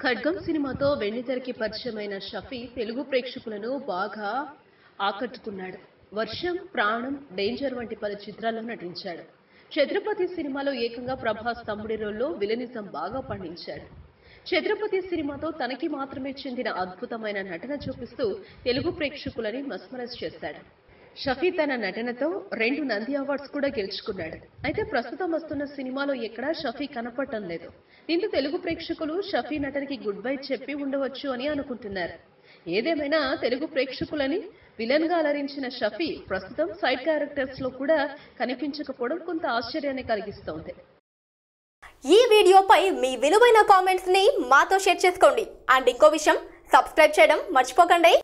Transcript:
ఖడ్గం సినిమాతో వెండితెరకి పరిచయమైన షఫీ తెలుగు ప్రేక్షకులను బాగా ఆకట్టుకున్నాడు. వర్షం, ప్రాణం, డేంజర్ వంటి పలు చిత్రాల్లో నటించాడు. ఛత్రపతి సినిమాలో ఏకంగా ప్రభాస్ తమ్ముడి రోల్లో విలనిజం బాగా పండించాడు. ఛత్రపతి సినిమాతో తనకి మాత్రమే చెందిన అద్భుతమైన నటన చూపిస్తూ తెలుగు ప్రేక్షకులని మస్మరైజ్ చేశాడు. షఫీ తన నటనతో 2 నంది అవార్డ్స్ కూడా గెలుచుకున్నాడు. అయితే ప్రస్తుతం వస్తున్న సినిమాలో ఎక్కడా షఫీ కనపడటం లేదు. దీంతో తెలుగు ప్రేక్షకులు షఫీ నటనకి గుడ్ బై చెప్పి ఉండవచ్చు అని అనుకుంటున్నారు. ఏదేమైనా తెలుగు ప్రేక్షకులని విలన్ గా అలరించిన షఫీ ప్రస్తుతం సైడ్ క్యారెక్టర్స్ లో కూడా కనిపించకపోవడం కొంత ఆశ్చర్యాన్ని కలిగిస్తోంది. ఈ వీడియోపై మీ విలువైన కామెంట్స్ ని మాతో షేర్ చేసుకోండి. అండ్ ఇంకో విషయం, సబ్స్క్రైబ్ చేయడం మర్చిపోకండి.